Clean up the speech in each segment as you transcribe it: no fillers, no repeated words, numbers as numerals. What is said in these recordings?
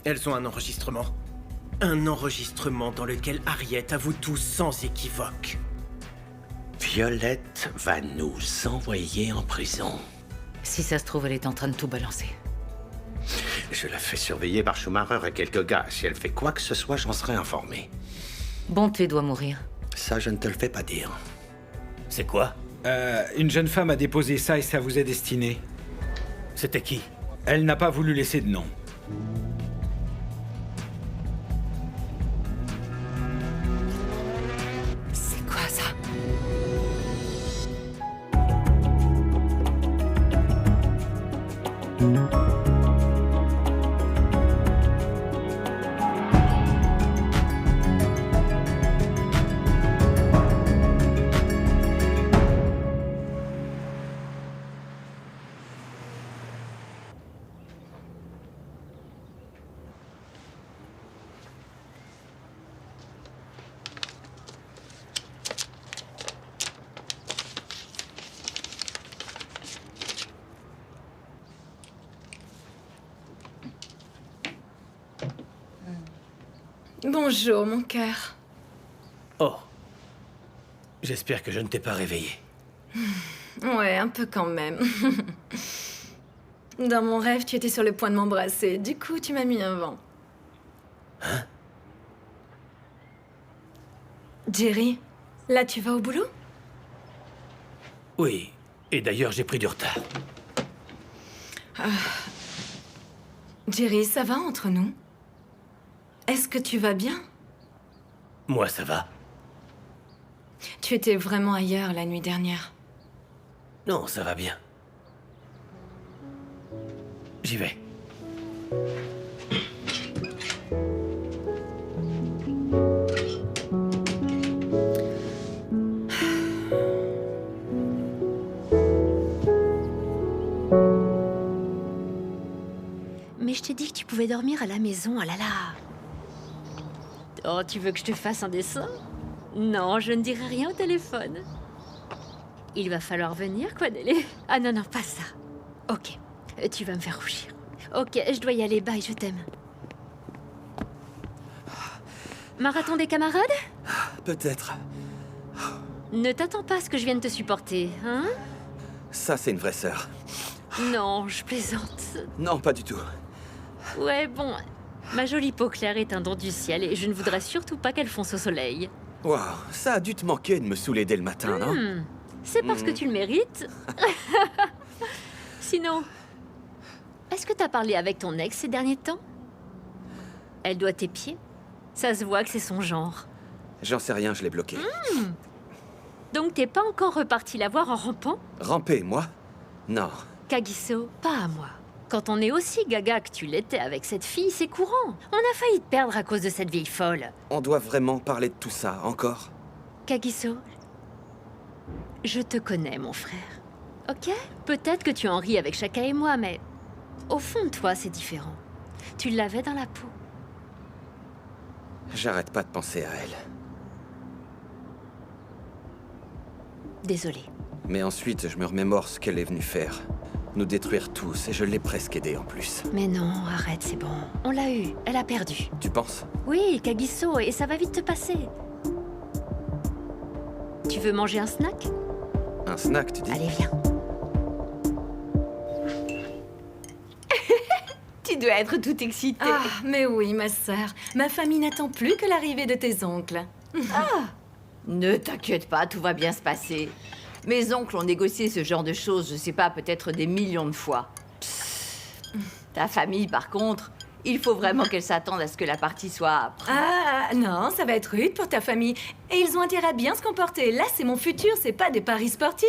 Elles ont un enregistrement. Un enregistrement dans lequel Harriet avoue tout sans équivoque. Violette va nous envoyer en prison. Si ça se trouve, elle est en train de tout balancer. Je la fais surveiller par Schumacher et quelques gars. Si elle fait quoi que ce soit, j'en serai informé. Bonté doit mourir. Ça, je ne te le fais pas dire. C'est quoi? Une jeune femme a déposé ça et ça vous est destiné. C'était qui? Elle n'a pas voulu laisser de nom. C'est quoi ça? Bonjour, mon cœur. Oh. J'espère que je ne t'ai pas réveillé. Ouais, un peu quand même. Dans mon rêve, tu étais sur le point de m'embrasser. Du coup, tu m'as mis un vent. Hein? Jerry, là, tu vas au boulot? Oui. Et d'ailleurs, j'ai pris du retard. Jerry, ça va entre nous? Est-ce que tu vas bien? Moi, ça va. Tu étais vraiment ailleurs la nuit dernière. Non, ça va bien. J'y vais. Mais je t'ai dit que tu pouvais dormir à la maison, oh là là. Oh, tu veux que je te fasse un dessin? Non, je ne dirai rien au téléphone. Il va falloir venir, quoi, Délé? Ah non, non, pas ça. Ok, tu vas me faire rougir. Ok, je dois y aller, bye, je t'aime. Marathon des camarades? Peut-être. Ne t'attends pas à ce que je vienne te supporter, hein? Ça, c'est une vraie sœur. Non, je plaisante. Non, pas du tout. Ouais, bon, ma jolie peau claire est un don du ciel et je ne voudrais surtout pas qu'elle fonce au soleil. Waouh, ça a dû te manquer de me saouler dès le matin, non? C'est parce que tu le mérites. Sinon, est-ce que t'as parlé avec ton ex ces derniers temps? Elle doit t'épier. Ça se voit que c'est son genre. J'en sais rien, je l'ai bloqué. Donc t'es pas encore reparti la voir en rampant? Ramper, moi? Non. Kagiso, pas à moi. Quand on est aussi gaga que tu l'étais avec cette fille, c'est courant. On a failli te perdre à cause de cette vieille folle. On doit vraiment parler de tout ça, encore? Kagiso, je te connais, mon frère. Ok? Peut-être que tu en ris avec Shaka et moi, mais au fond de toi, c'est différent. Tu l'avais dans la peau. J'arrête pas de penser à elle. Désolée. Mais ensuite, je me remémore ce qu'elle est venue faire. Nous détruire tous, et je l'ai presque aidée en plus. Mais non, arrête, c'est bon. On l'a eu, elle a perdu. Tu penses? Oui, Kagiso, et ça va vite te passer. Tu veux manger un snack? Un snack, tu dis? Allez, viens. Tu dois être toute excitée. Ah, mais oui, ma sœur. Ma famille n'attend plus que l'arrivée de tes oncles. Ne t'inquiète pas, tout va bien se passer. Mes oncles ont négocié ce genre de choses, je sais pas, peut-être des millions de fois. Ta famille, par contre, il faut vraiment qu'elle s'attende à ce que la partie soit... Ah, non, ça va être rude pour ta famille. Et ils ont intérêt à bien se comporter. Là, c'est mon futur, c'est pas des paris sportifs.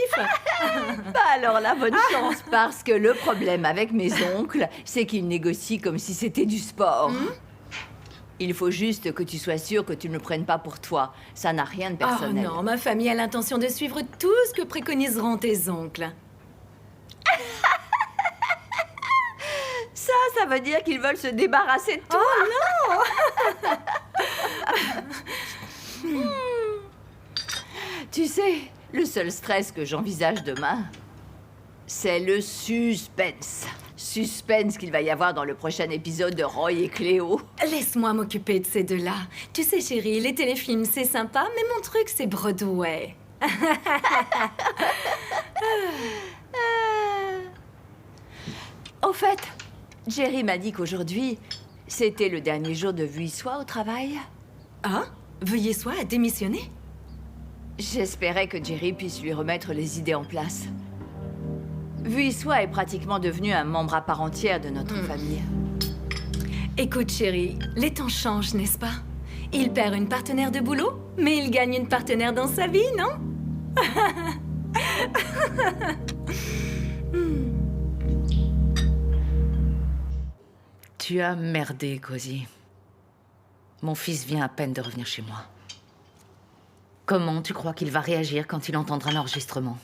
Bah alors la bonne chance, parce que le problème avec mes oncles, c'est qu'ils négocient comme si c'était du sport. Il faut juste que tu sois sûr que tu ne le prennes pas pour toi. Ça n'a rien de Oh personnel. non, ma famille a l'intention de suivre tout ce que préconiseront tes oncles. Ça veut dire qu'ils veulent se débarrasser de toi. Tu sais, le seul stress que j'envisage demain, c'est le suspense. Suspense qu'il va y avoir dans le prochain épisode de Roy et Cléo. Laisse-moi m'occuper de ces deux-là. Tu sais, chérie, les téléfilms, c'est sympa, mais mon truc, c'est Broadway. Au fait, Jerry m'a dit qu'aujourd'hui, c'était le dernier jour de Vuissois au travail. Ah? Veuillez soit à démissionner? J'espérais que Jerry puisse lui remettre les idées en place. Vuissois est pratiquement devenu un membre à part entière de notre famille. Écoute, chérie, les temps changent, n'est-ce pas? Il perd une partenaire de boulot, mais il gagne une partenaire dans sa vie, non? Tu as merdé, Cozy. Mon fils vient à peine de revenir chez moi. Comment tu crois qu'il va réagir quand il entendra l'enregistrement?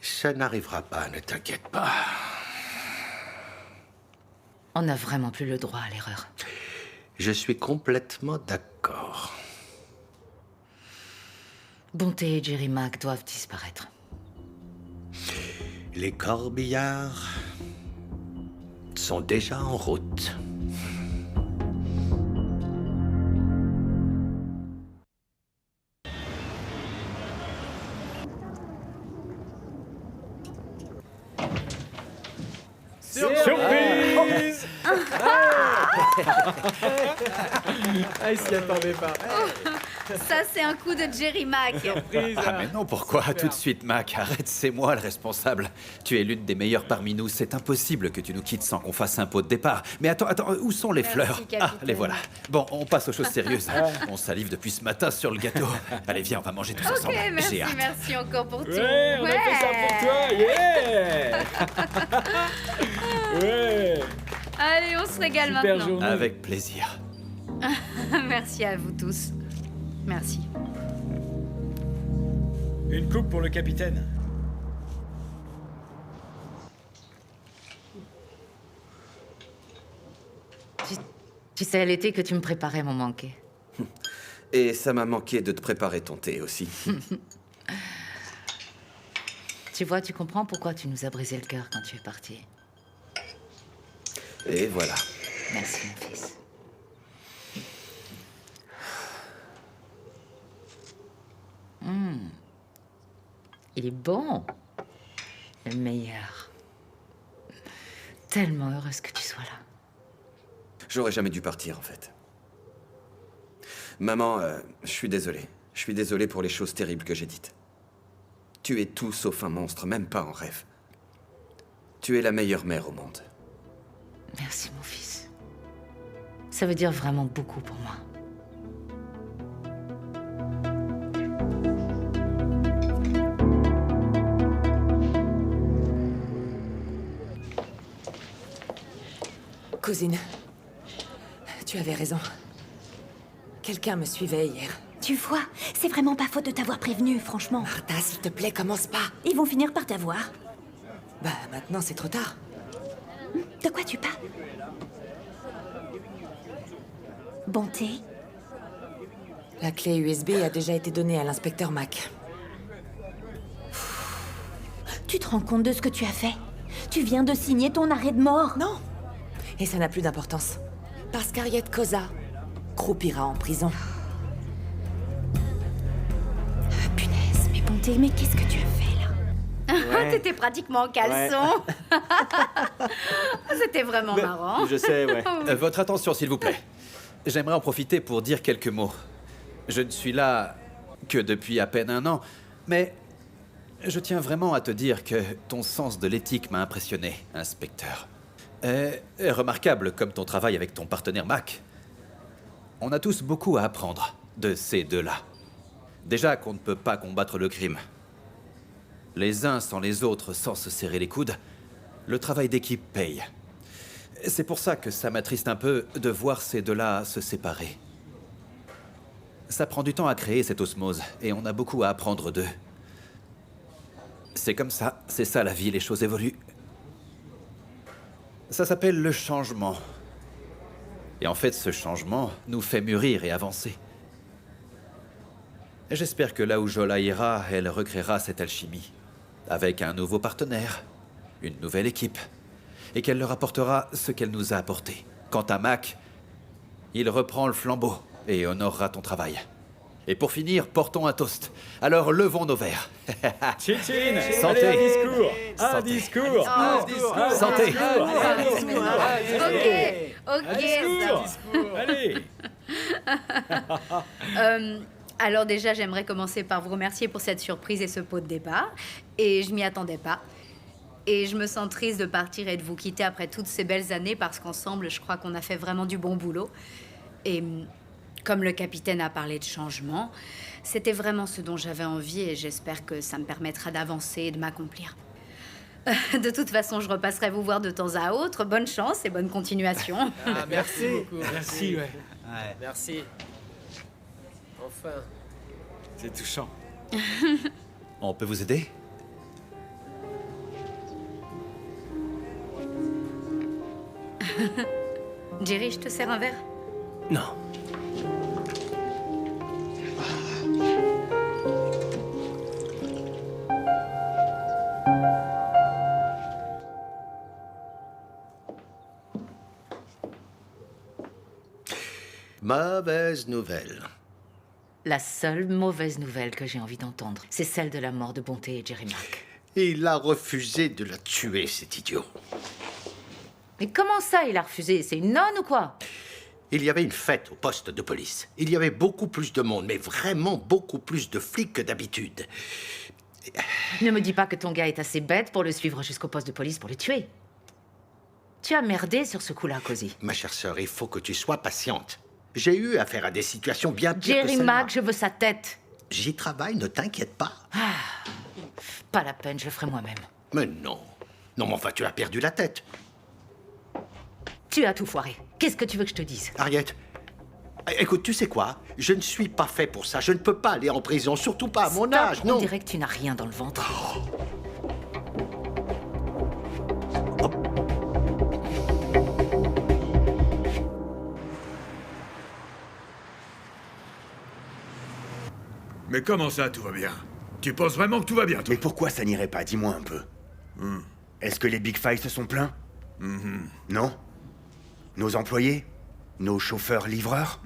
Ça n'arrivera pas, ne t'inquiète pas. On n'a vraiment plus le droit à l'erreur. Je suis complètement d'accord. Bonté et Jerry Mac doivent disparaître. Les corbillards sont déjà en route. Surprise. Ah, il s'y attendait pas. Ça, c'est un coup de Jerry Mac. Ah mais non, pourquoi? Tout de suite, Mac, arrête, c'est moi le responsable. Tu es l'une des meilleures parmi nous, c'est impossible que tu nous quittes sans qu'on fasse un pot de départ. Mais attends, où sont les fleurs? capitaine. Ah, les voilà. Bon, on passe aux choses sérieuses. On salive depuis ce matin sur le gâteau. Allez, viens, on va manger tous ensemble. J'ai hâte. merci encore pour tout. Ouais, on a fait ça pour toi, yeah. Ouais. Allez, on se régale Super maintenant. journée. Avec plaisir. Merci à vous tous. Merci. Une coupe pour le capitaine. Tu sais, l'été que tu me préparais m'en manquait. Et ça m'a manqué de te préparer ton thé aussi. Tu vois, tu comprends pourquoi tu nous as brisé le cœur quand tu es parti. Et voilà. Merci, mon fils. Il est bon. Le meilleur. Tellement heureuse que tu sois là. J'aurais jamais dû partir, en fait. Maman, je suis désolé. Je suis désolé pour les choses terribles que j'ai dites. Tu es tout sauf un monstre, même pas en rêve. Tu es la meilleure mère au monde. Merci, mon fils. Ça veut dire vraiment beaucoup pour moi. Cousine, tu avais raison. Quelqu'un me suivait hier. Tu vois, c'est vraiment pas faute de t'avoir prévenu, franchement. Martha, s'il te plaît, commence pas. Ils vont finir par t'avoir. Bah, maintenant, c'est trop tard. De quoi tu parles? Bonté? La clé USB a déjà été donnée à l'inspecteur Mac. Tu te rends compte de ce que tu as fait? Tu viens de signer ton arrêt de mort. Non. Et ça n'a plus d'importance. Parce qu'Ariette Cosa croupira en prison. Ah, punaise, mais Bonté, mais qu'est-ce que tu as fait, là? T'étais pratiquement en caleçon. C'était vraiment marrant. Je sais, ouais. Votre attention, s'il vous plaît. J'aimerais en profiter pour dire quelques mots. Je ne suis là que depuis à peine un an, mais je tiens vraiment à te dire que ton sens de l'éthique m'a impressionné, inspecteur. Est remarquable comme ton travail avec ton partenaire Mac. On a tous beaucoup à apprendre de ces deux-là. Déjà qu'on ne peut pas combattre le crime. Les uns sans les autres, sans se serrer les coudes, le travail d'équipe paye. C'est pour ça que ça m'attriste un peu de voir ces deux-là se séparer. Ça prend du temps à créer cette osmose, et on a beaucoup à apprendre d'eux. C'est comme ça, c'est ça la vie, les choses évoluent. Ça s'appelle le changement. Et en fait, ce changement nous fait mûrir et avancer. J'espère que là où Jola ira, elle recréera cette alchimie. Avec un nouveau partenaire, une nouvelle équipe. et qu'elle leur apportera ce qu'elle nous a apporté. Quant à Mac, il reprend le flambeau et honorera ton travail. Et pour finir, portons un toast. Alors levons nos verres. Chichine, Santé. allez, un discours. Un Santé. discours. Un discours. Santé. Ok, Allez. Alors déjà, j'aimerais commencer par vous remercier pour cette surprise et ce pot de départ. Et je m'y attendais pas. Et je me sens triste de partir et de vous quitter après toutes ces belles années parce qu'ensemble, je crois qu'on a fait vraiment du bon boulot. Et comme le capitaine a parlé de changement, c'était vraiment ce dont j'avais envie et j'espère que ça me permettra d'avancer et de m'accomplir. De toute façon, je repasserai vous voir de temps à autre. Bonne chance et bonne continuation. Ah, merci beaucoup. Merci, ouais. Merci. Enfin. C'est touchant. On peut vous aider? Jerry, je te sers un verre? Non. Mauvaise nouvelle. La seule mauvaise nouvelle que j'ai envie d'entendre, c'est celle de la mort de Bonté et Jerry Mac. Il a refusé de la tuer, cet idiot. Mais comment ça, il a refusé? C'est une nonne ou quoi? Il y avait une fête au poste de police. Il y avait beaucoup plus de monde, mais vraiment beaucoup plus de flics que d'habitude. Ne me dis pas que ton gars est assez bête pour le suivre jusqu'au poste de police pour le tuer. Tu as merdé sur ce coup-là, Cozy. Ma chère sœur, il faut que tu sois patiente. J'ai eu affaire à des situations bien pires que Jerry celle-là. Mac, je veux sa tête. J'y travaille, ne t'inquiète pas. Pas la peine, je le ferai moi-même. Mais non. Non, mais enfin, tu as perdu la tête. Tu as tout foiré. Qu'est-ce que tu veux que je te dise? Harriet, écoute, tu sais quoi? Je ne suis pas fait pour ça. Je ne peux pas aller en prison, surtout pas à mon Stop, âge, non. On dirait que tu n'as rien dans le ventre. Mais comment ça, tout va bien? Tu penses vraiment que tout va bien, toi? Mais pourquoi ça n'irait pas? Dis-moi un peu. Est-ce que les Big Five se sont plaints? Non? Nos employés? Nos chauffeurs-livreurs?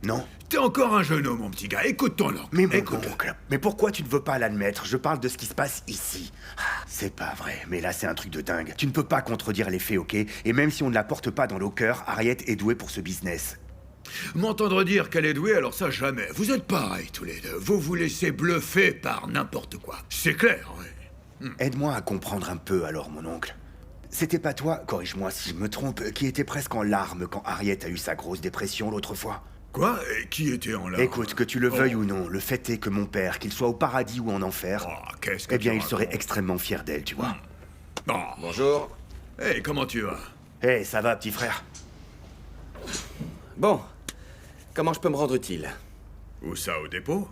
Non? T'es encore un jeune homme, mon petit gars. Écoute ton oncle. Mais mon oncle, mais pourquoi tu ne veux pas l'admettre? Je parle de ce qui se passe ici. C'est pas vrai, mais là c'est un truc de dingue. Tu ne peux pas contredire les faits, ok? Et même si on ne la porte pas dans nos cœurs, Harriet est douée pour ce business. M'entendre dire qu'elle est douée, alors ça, jamais. Vous êtes pareils, tous les deux. Vous vous laissez bluffer par n'importe quoi. C'est clair, ouais. Aide-moi à comprendre un peu, alors, mon oncle. C'était pas toi, corrige-moi si je me trompe, qui était presque en larmes quand Harriet a eu sa grosse dépression l'autre fois? Quoi? Et qui était en larmes? Écoute, que tu le veuilles ou non, le fait est que mon père, qu'il soit au paradis ou en enfer, eh bien, il serait extrêmement fier d'elle, tu vois. Bonjour. Hey, comment tu vas? Hey, ça va, petit frère? Bon. Comment je peux me rendre utile? Où ça, au dépôt?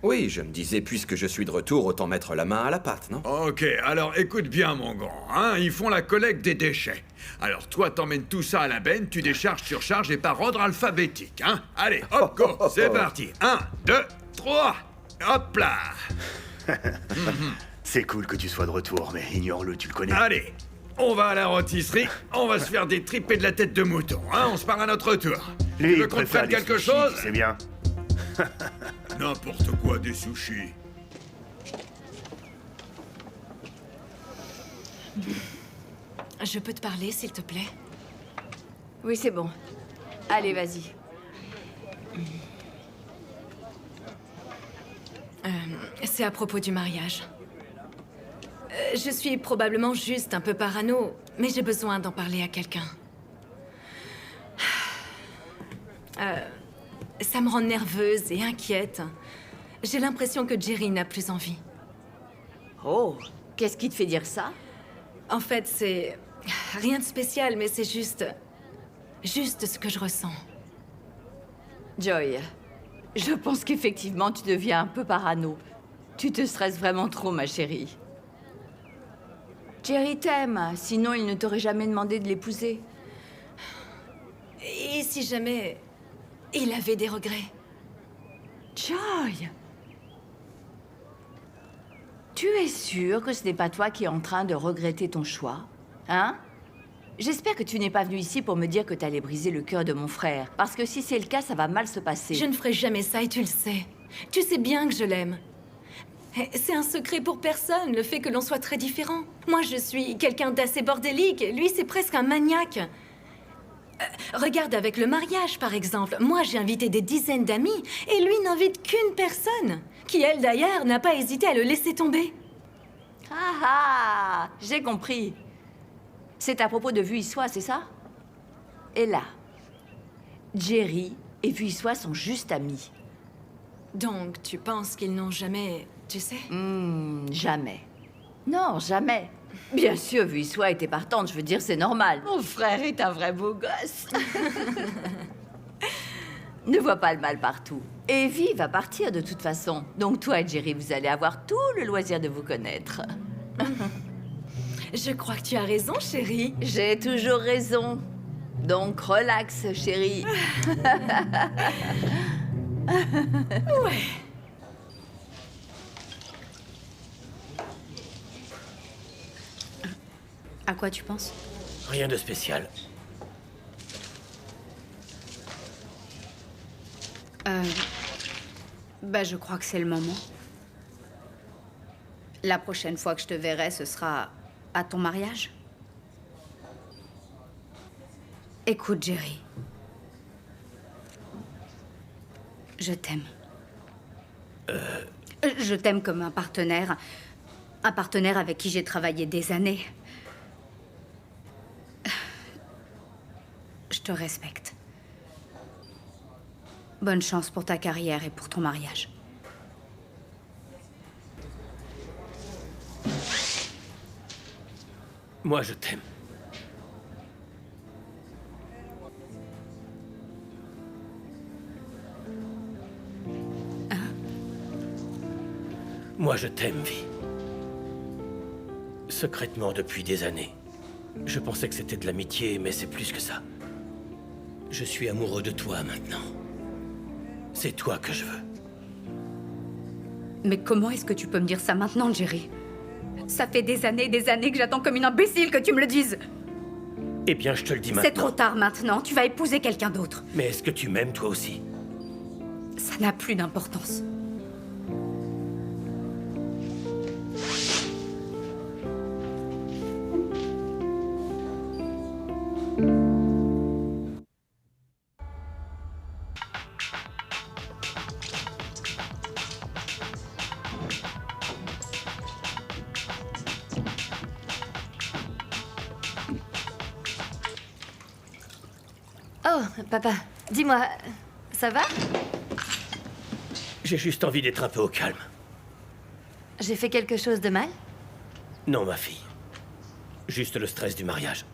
Oui, je me disais, puisque je suis de retour, autant mettre la main à la pâte, non? Ok, alors écoute bien, mon grand, hein, ils font la collecte des déchets. Alors toi, t'emmènes tout ça à la benne, tu décharges, tu recharges et par ordre alphabétique, hein. Allez, hop, go, c'est parti. 1, 2, 3, hop là. C'est cool que tu sois de retour, mais ignore-le, tu le connais. Allez, on va à la rôtisserie, on va se faire des tripes et de la tête de mouton, hein, on se part à notre tour. Lui, Tu veux il qu'on te préfère prenne les quelque sushis, chose? C'est bien. N'importe quoi, des sushis. Je peux te parler, s'il te plaît? Oui, c'est bon. Allez, vas-y. C'est à propos du mariage. Je suis probablement juste un peu parano, mais j'ai besoin d'en parler à quelqu'un. Ça me rend nerveuse et inquiète. J'ai l'impression que Jerry n'a plus envie. Oh, qu'est-ce qui te fait dire ça? En fait, c'est rien de spécial, mais c'est juste ce que je ressens. Joy, je pense qu'effectivement, tu deviens un peu parano. Tu te stresses vraiment trop, ma chérie. Jerry t'aime, sinon il ne t'aurait jamais demandé de l'épouser. Et si jamais il avait des regrets? Joy! Tu es sûre que ce n'est pas toi qui es en train de regretter ton choix? Hein? J'espère que tu n'es pas venu ici pour me dire que t'allais briser le cœur de mon frère. Parce que si c'est le cas, ça va mal se passer. Je ne ferai jamais ça et tu le sais. Tu sais bien que je l'aime. C'est un secret pour personne, le fait que l'on soit très différents. Moi, je suis quelqu'un d'assez bordélique. Lui, c'est presque un maniaque. Regarde avec le mariage, par exemple. Moi, j'ai invité des dizaines d'amis et lui n'invite qu'une personne. Qui, elle, d'ailleurs, n'a pas hésité à le laisser tomber. Ah ah! J'ai compris. C'est à propos de Vuissois, c'est ça? Et là, Jerry et Vuissois sont juste amis. Donc, tu penses qu'ils n'ont jamais... Tu sais? Jamais. Non, jamais. Bien sûr, Vuissois était partante, je veux dire, c'est normal. Mon frère est un vrai beau gosse. Ne vois pas le mal partout. Evie va partir de toute façon. Donc toi et Jerry, vous allez avoir tout le loisir de vous connaître. Je crois que tu as raison, chérie. J'ai toujours raison. Donc relax, chérie. Ouais. À quoi tu penses? Rien de spécial. Bah, je crois que c'est le moment. La prochaine fois que je te verrai, ce sera à ton mariage. Écoute, Jerry. Je t'aime. Je t'aime comme un partenaire. Un partenaire avec qui j'ai travaillé des années. Je te respecte. Bonne chance pour ta carrière et pour ton mariage. Moi, je t'aime. Moi, je t'aime, Vi. Secrètement depuis des années. Je pensais que c'était de l'amitié, mais c'est plus que ça. Je suis amoureux de toi maintenant. C'est toi que je veux. Mais comment est-ce que tu peux me dire ça maintenant, Jerry? Ça fait des années que j'attends comme une imbécile que tu me le dises. Eh bien, je te le dis maintenant. C'est trop tard maintenant, tu vas épouser quelqu'un d'autre. Mais est-ce que tu m'aimes, toi aussi? Ça n'a plus d'importance. Oh, papa, dis-moi, ça va? J'ai juste envie d'être un peu au calme. J'ai fait quelque chose de mal? Non, ma fille. Juste le stress du mariage.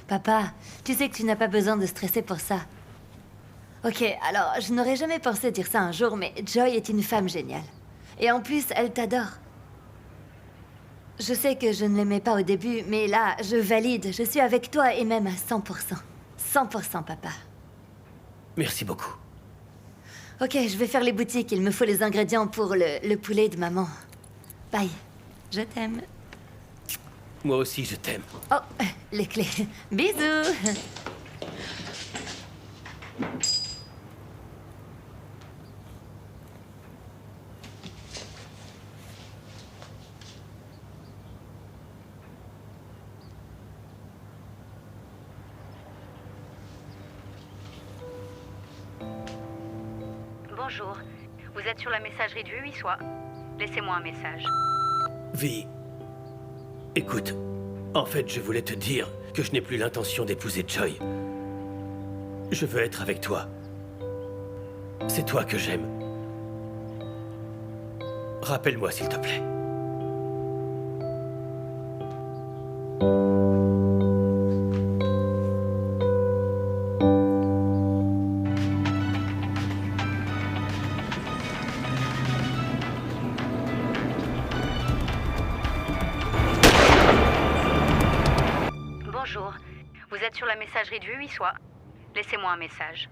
Papa, tu sais que tu n'as pas besoin de stresser pour ça. Ok, alors, je n'aurais jamais pensé dire ça un jour, mais Joy est une femme géniale. Et en plus, elle t'adore. Je sais que je ne l'aimais pas au début, mais là, je valide. Je suis avec toi et même à 100%. 100%, papa. Merci beaucoup. Ok, je vais faire les boutiques. Il me faut les ingrédients pour le poulet de maman. Bye. Je t'aime. Moi aussi, je t'aime. Oh, les clés. Bisous. Bonjour, vous êtes sur la messagerie du Huissois. Laissez-moi un message. Vi, écoute, en fait, je voulais te dire que je n'ai plus l'intention d'épouser Joy. Je veux être avec toi. C'est toi que j'aime. Rappelle-moi, s'il te plaît. Bonjour, vous êtes sur la messagerie du Huissois. Laissez-moi un message.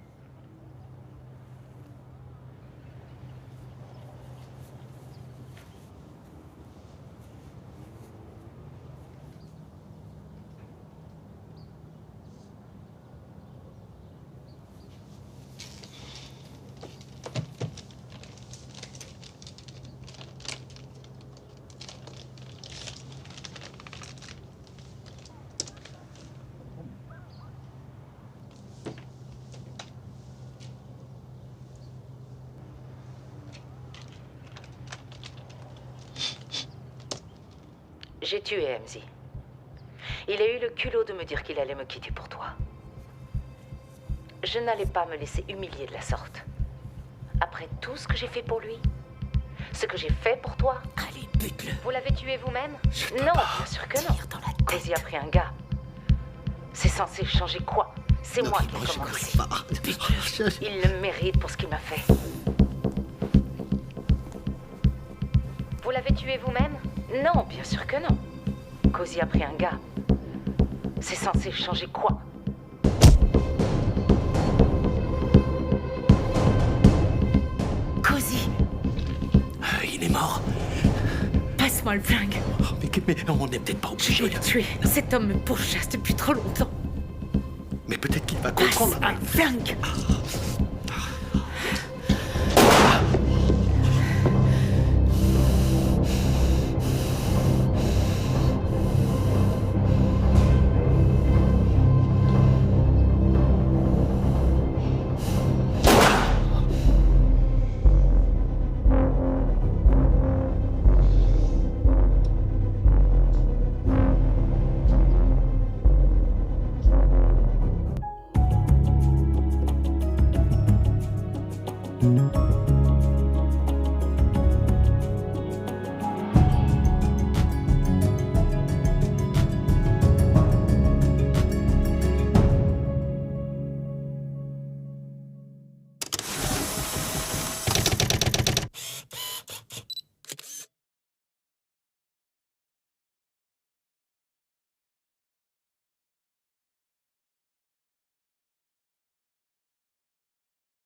J'ai tué MZ. Il a eu le culot de me dire qu'il allait me quitter pour toi. Je n'allais pas me laisser humilier de la sorte. Après tout ce que j'ai fait pour lui, ce que j'ai fait pour toi. Allez, bute-le. Vous l'avez tué vous-même? Non, bien sûr que non. Cozy a pris un gars. C'est censé changer quoi? C'est moi qui ai commencé. Il le mérite pour ce qu'il m'a fait. Vous l'avez tué vous-même? Non, bien sûr que non. Cozy a pris un gars. C'est censé changer quoi? Cozy, Il est mort. passe-moi le flingue. Oh, mais on n'est peut-être pas Je obligé. vais le tuer. Cet homme me pourchasse depuis trop longtemps. Mais peut-être qu'il va comprendre. Passe-moi le flingue. Thank you.